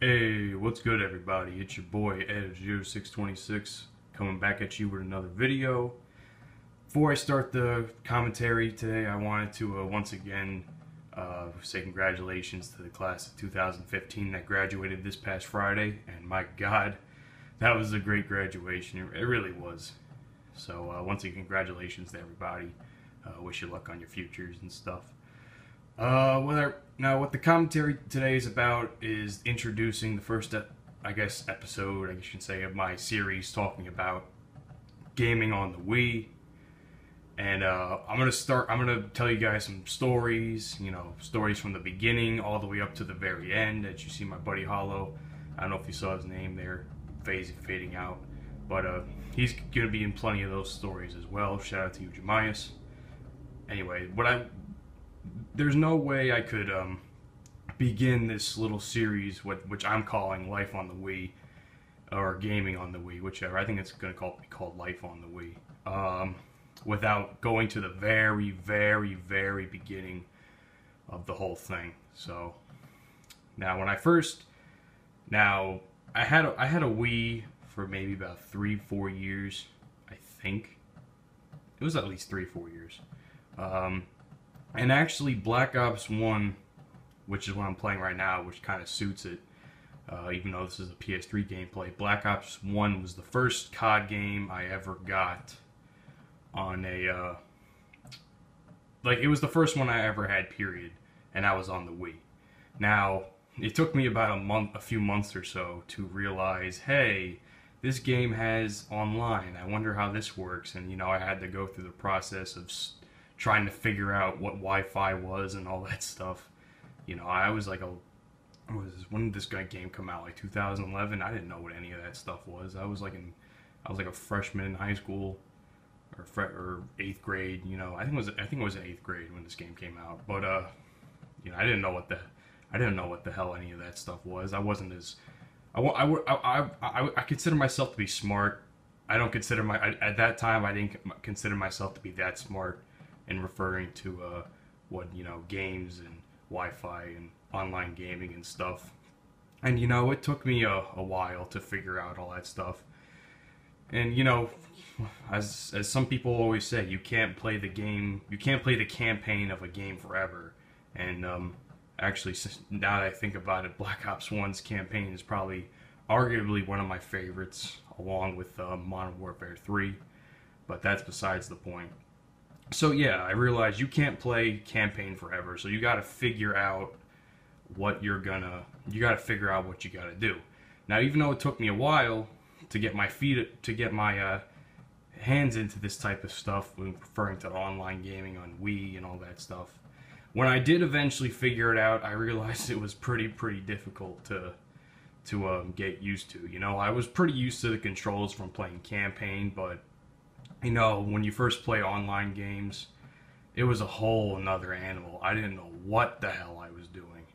Hey, what's good everybody? It's your boy Ed0626 coming back at you with another video. Before I start the commentary today, I wanted to once again say congratulations to the class of 2015 that graduated this past Friday, and my god, that was a great graduation. It really was. So once again, congratulations to everybody. Wish you luck on your futures and stuff. What the commentary today is about is introducing the first, episode, I guess you can say, of my series talking about gaming on the Wii. And I'm gonna tell you guys some stories, stories from the beginning all the way up to the very end. As you see my buddy Hollow, I don't know if you saw his name there, fading out. But he's gonna be in plenty of those stories as well. Shout out to you, Jemias. Anyway, there's no way I could begin this little series, which I'm calling Life on the Wii, or Gaming on the Wii, whichever. I think it's going to be called Life on the Wii, without going to the very, very, very beginning of the whole thing. So, now when I had a Wii for maybe about 3-4 years, I think. It was at least 3-4 years. And actually, Black Ops 1, which is what I'm playing right now, which kind of suits it, even though this is a PS3 gameplay, Black Ops 1 was the first COD game I ever got on a, it was the first one I ever had, period, and I was on the Wii. Now, it took me about a few months or so to realize, hey, this game has online. I wonder how this works, and, I had to go through the process of trying to figure out what Wi-Fi was and all that stuff. I was like when did this game come out? Like 2011? I didn't know what any of that stuff was. I was like a freshman in high school, or 8th grade. I think it was in 8th grade when this game came out. But I didn't know what the hell any of that stuff was. I wasn't as I consider myself to be smart. I don't consider at that time I didn't consider myself to be that smart. And referring to games and Wi-Fi and online gaming and stuff. And it took me a while to figure out all that stuff. And as some people always say, you can't play the campaign of a game forever. And actually, now that I think about it, Black Ops 1's campaign is probably arguably one of my favorites, along with Modern Warfare 3. But that's besides the point. So yeah, I realized you can't play campaign forever, so you gotta figure out what you gotta figure out what you gotta do. Now, even though it took me a while to get my hands into this type of stuff, when referring to online gaming on Wii and all that stuff, when I did eventually figure it out, I realized it was pretty difficult to get used to. I was pretty used to the controls from playing campaign, but when you first play online games, it was a whole another animal. I didn't know what the hell I was doing.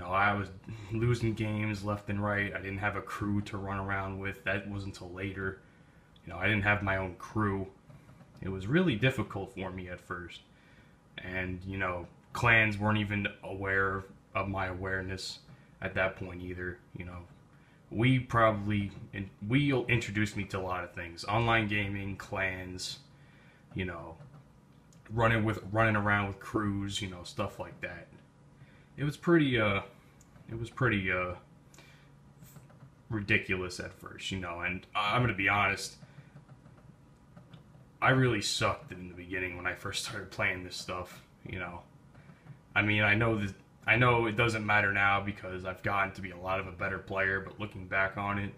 I was losing games left and right. I didn't have a crew to run around with. That wasn't until later. I didn't have my own crew. It was really difficult for me at first. And, clans weren't even aware of my awareness at that point either. Wii introduced me to a lot of things: online gaming, clans, running around with crews, stuff like that. It was pretty ridiculous at first, and I'm gonna be honest, I really sucked in the beginning when I first started playing this stuff. I mean, I know it doesn't matter now because I've gotten to be a lot of a better player, but looking back on it,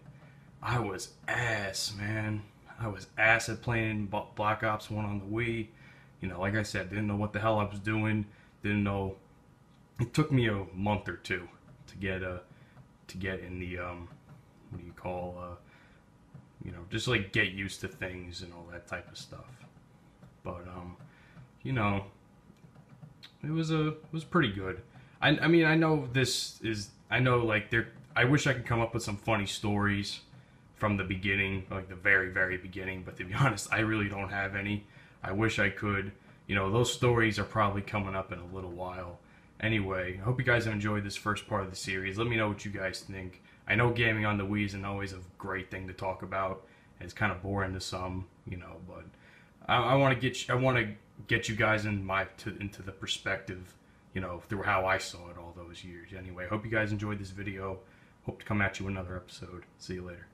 I was ass, man. I was ass at playing Black Ops 1 on the Wii. Like I said, didn't know what the hell I was doing. Didn't know. It took me a month or two to get in the what do you call just like get used to things and all that type of stuff. But it was pretty good. I mean, I know I wish I could come up with some funny stories from the beginning, like the very, very beginning, but to be honest, I really don't have any. I wish I could. Those stories are probably coming up in a little while, Anyway, I hope you guys have enjoyed this first part of the series. Let me know what you guys think. I know gaming on the Wii isn't always a great thing to talk about. It's kind of boring to some, you know, but I want to get you guys into the perspective, you know, through how I saw it all those years. Anyway, hope you guys enjoyed this video. Hope to come at you with another episode. See you later.